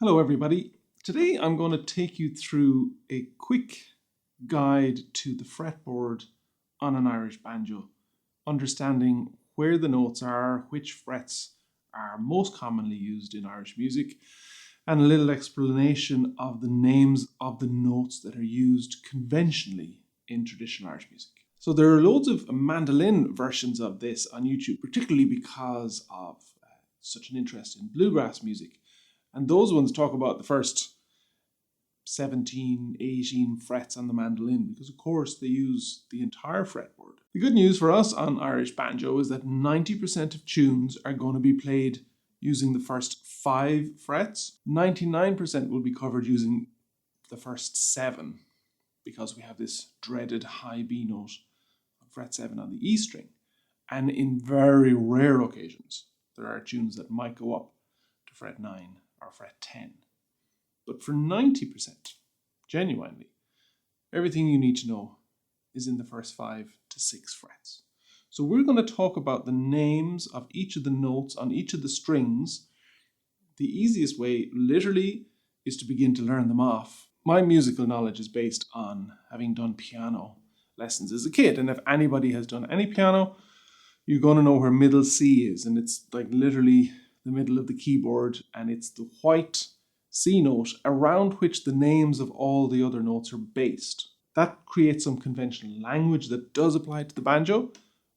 Hello everybody. Today I'm going to take you through a quick guide to the fretboard on an Irish banjo, understanding where the notes are, which frets are most commonly used in Irish music, and a little explanation of the names of the notes that are used conventionally in traditional Irish music. So there are loads of mandolin versions of this on YouTube, particularly because of such an interest in bluegrass music. And those ones talk about the first 17, 18 frets on the mandolin because, of course, they use the entire fretboard. The good news for us on Irish Banjo is that 90% of tunes are going to be played using the first 5 frets. 99% will be covered using the first 7 because we have this dreaded high B note on fret 7 on the E string. And in very rare occasions, there are tunes that might go up to fret 9 or fret 10. But for 90%, genuinely, everything you need to know is in the first 5 to 6 frets. So we're going to talk about the names of each of the notes on each of the strings. The easiest way, literally, is to begin to learn them off. My musical knowledge is based on having done piano lessons as a kid. And if anybody has done any piano, you're going to know where middle C is. And it's like literally the middle of the keyboard, and it's the white C note around which the names of all the other notes are based. That creates some conventional language that does apply to the banjo,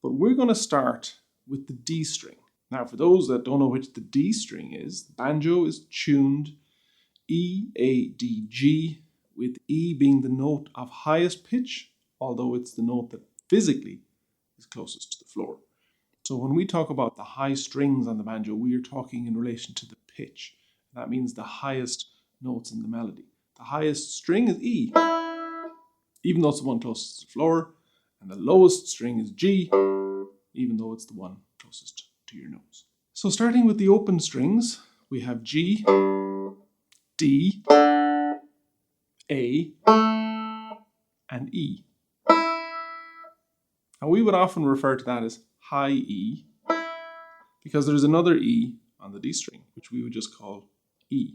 but we're going to start with the D string. Now, for those that don't know which the D string is, the banjo is tuned E, A, D, G, with E being the note of highest pitch, although it's the note that physically is closest to the floor. So when we talk about the high strings on the banjo, we are talking in relation to the pitch. That means the highest notes in the melody. The highest string is E, even though it's the one closest to the floor, and the lowest string is G, even though it's the one closest to your nose. So starting with the open strings, we have G, D, A, and E. Now we would often refer to that as high E, because there's another E on the D string, which we would just call E.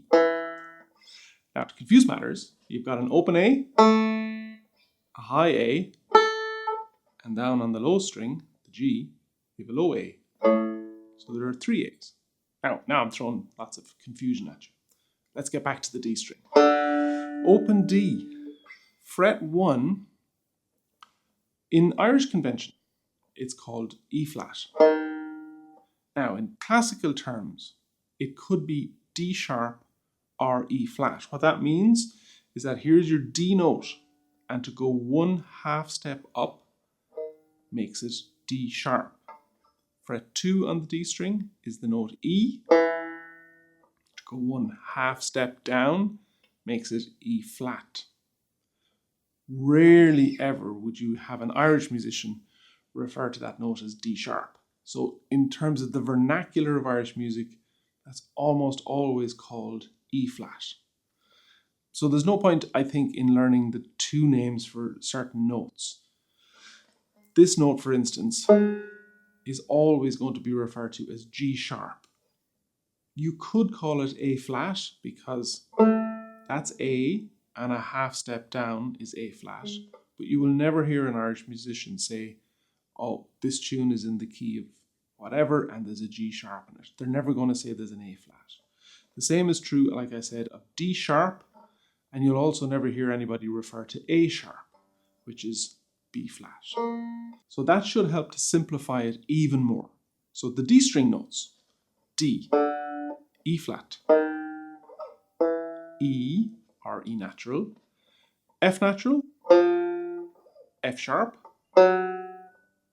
Now, to confuse matters, you've got an open A, a high A, and down on the low string, the G, you have a low A. So there are 3 A's. Now I'm throwing lots of confusion at you. Let's get back to the D string. Open D, fret 1. In Irish convention, it's called E flat. Now, in classical terms, it could be D sharp or E flat. What that means is that here's your D note, and to go 1 half step up makes it D sharp. Fret 2 on the D string is the note E. To go 1 half step down makes it E flat. Rarely ever would you have an Irish musician refer to that note as D sharp. So in terms of the vernacular of Irish music, that's almost always called E flat. So there's no point, I think, in learning the 2 names for certain notes. This note, for instance, is always going to be referred to as G sharp. You could call it A flat because that's A and a half step down is A flat, but you will never hear an Irish musician say, oh, this tune is in the key of whatever and there's a G sharp in it. They're never going to say there's an A flat. The same is true, like I said, of D sharp, and you'll also never hear anybody refer to A sharp, which is B flat. So that should help to simplify it even more. So the D string notes, D, E flat, E or E natural, F natural, F sharp,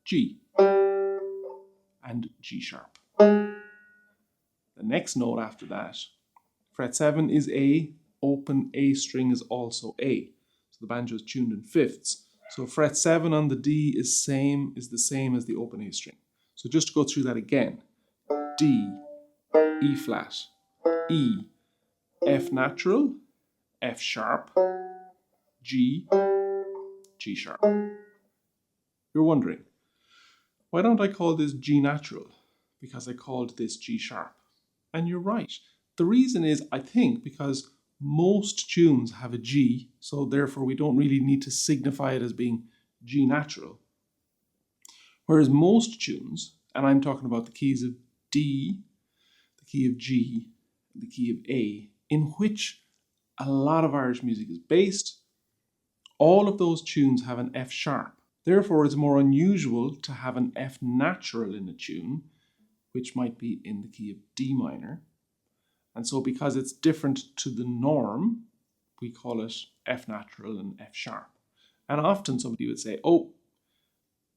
G, and G sharp. The next note after that, fret 7 is A, open A string is also A. So the banjo is tuned in fifths. So fret 7 on the D is the same as the open A string. So just to go through that again, D, E flat, E, F natural, F sharp, G, G sharp. You're wondering, why don't I call this G natural? Because I called this G sharp. And you're right. The reason is, I think, because most tunes have a G, so therefore we don't really need to signify it as being G natural. Whereas most tunes, and I'm talking about the keys of D, the key of G, and the key of A, in which a lot of Irish music is based, all of those tunes have an F sharp. Therefore, it's more unusual to have an F natural in a tune, which might be in the key of D minor. And so because it's different to the norm, we call it F natural and F sharp. And often somebody would say, oh,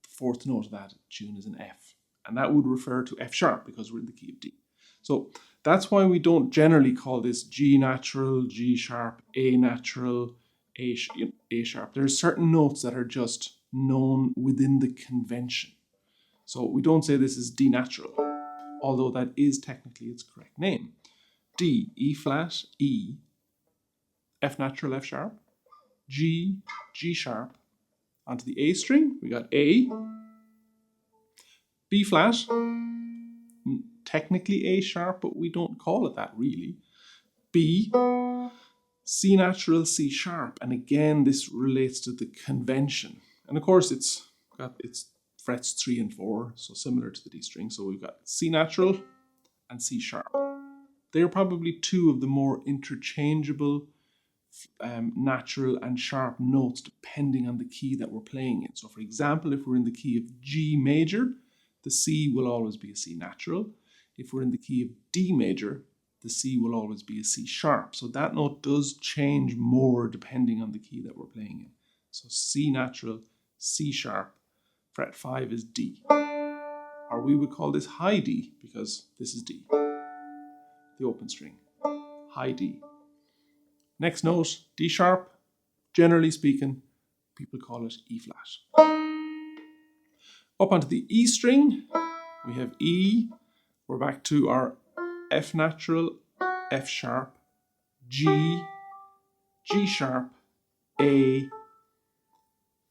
the fourth note of that tune is an F. And that would refer to F sharp because we're in the key of D. So that's why we don't generally call this G natural, G sharp, A natural, A sharp. There are certain notes that are just known within the convention. So we don't say this is D natural, although that is technically its correct name. D, E flat, E, F natural, F sharp, G, G sharp, onto the A string, we got A, B flat, technically A sharp, but we don't call it that really, B, C natural, C sharp, and again this relates to the convention. And of course it's got its frets 3 and 4, so similar to the D string, so we've got C natural and C sharp. They're probably two of the more interchangeable natural and sharp notes depending on the key that we're playing in. So for example, if we're in the key of G major, the C will always be a C natural. If we're in the key of D major, the C will always be a C sharp. So that note does change more depending on the key that we're playing in. So C natural, C sharp, fret 5 is D. Or we would call this high D because this is D. The open string, high D. Next note, D sharp, generally speaking, people call it E flat. Up onto the E string, we have E, we're back to our F natural, F sharp, G, G sharp, A,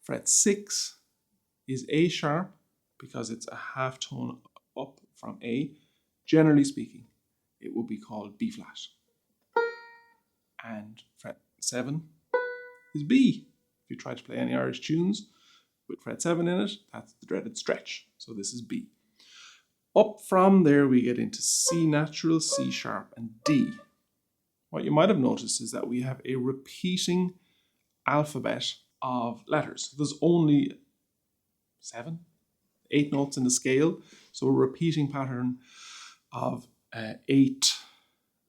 fret 6 is A sharp because it's a half tone up from A. Generally speaking, it would be called B flat. And fret 7 is B. If you try to play any Irish tunes with fret 7 in it, that's the dreaded stretch. So this is B. Up from there we get into C natural, C sharp, and D. What you might have noticed is that we have a repeating alphabet of letters. There's only 7, 8 notes in the scale, so a repeating pattern of 8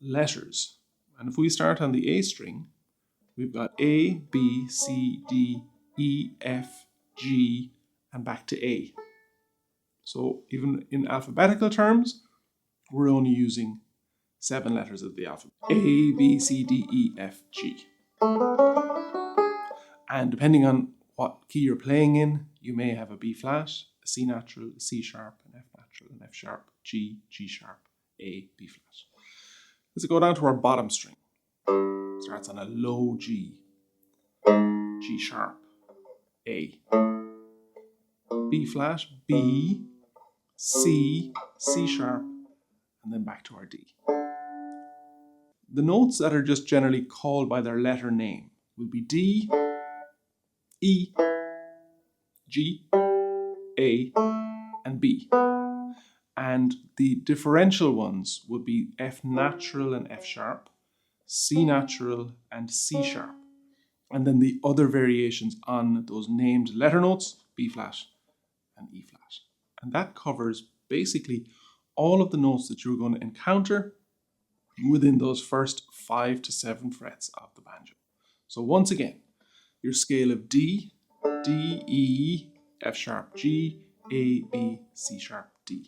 letters. And if we start on the A string, we've got A, B, C, D, E, F, G, and back to A. So even in alphabetical terms, we're only using 7 letters of the alphabet. A, B, C, D, E, F, G. And depending on what key you're playing in, you may have a B flat, a C natural, a C sharp, an F natural, an F sharp, G, G sharp, A, B flat. Let's go down to our bottom string. Starts on a low G, G sharp, A, B flat, B, C, C sharp, and then back to our D. The notes that are just generally called by their letter name will be D, E, G, A, and B. And the differential ones would be F natural and F sharp, C natural and C sharp. And then the other variations on those named letter notes, B flat and E flat. And that covers basically all of the notes that you're going to encounter within those first 5 to 7 frets of the banjo. So once again, your scale of D, D, E, F sharp, G, A, B, C sharp, D.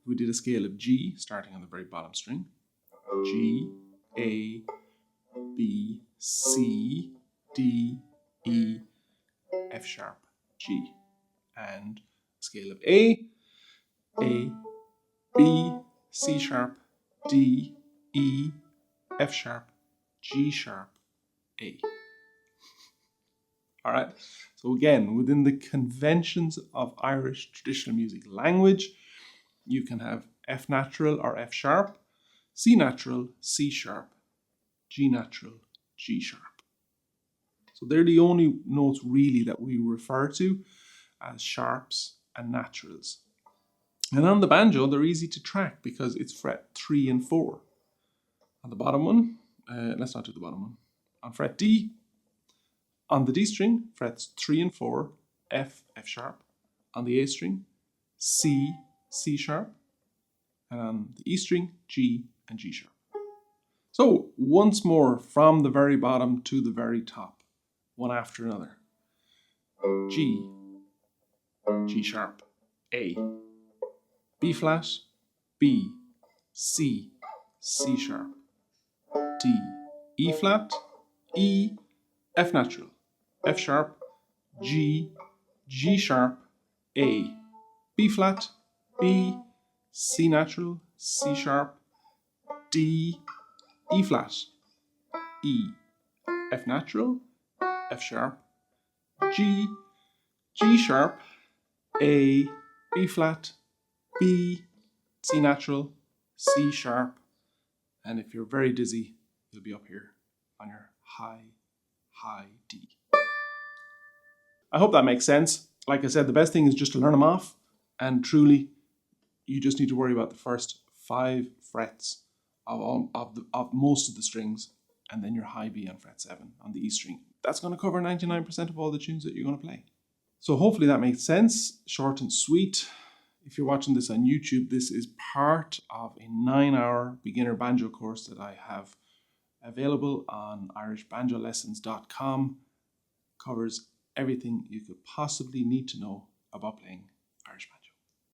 We did a scale of G, starting on the very bottom string. G, A, B, C, D, E, F sharp, G. And scale of A, B, C sharp, D, E, F sharp, G sharp, A. All right, so again, within the conventions of Irish traditional music language, you can have F natural or F sharp, C natural, C sharp, G natural, G sharp. So they're the only notes really that we refer to as sharps and naturals. And on the banjo, they're easy to track because it's fret 3 and 4. On the bottom one, let's not do the bottom one. On fret D, on the D string, frets 3 and 4, F, F sharp. On the A string, C, C sharp. And on the E string, G and G sharp. So once more, from the very bottom to the very top, one after another. G, G sharp, A, B flat, B, C, C sharp, D, E flat, E, F natural, F sharp, G, G sharp, A, B flat, B, C natural, C sharp, D, E flat, E, F natural, F sharp, G, G sharp, A, B flat, B, C natural, C sharp, and if you're very dizzy, you'll be up here on your high, high D. I hope that makes sense. Like I said, the best thing is just to learn them off, and truly, you just need to worry about the first 5 frets of most of the strings, and then your high B on fret 7 on the E string. That's going to cover 99% of all the tunes that you're going to play. So hopefully that makes sense, short and sweet. If you're watching this on YouTube, this is part of a 9-hour beginner banjo course that I have available on irishbanjolessons.com. Covers everything you could possibly need to know about playing Irish banjo.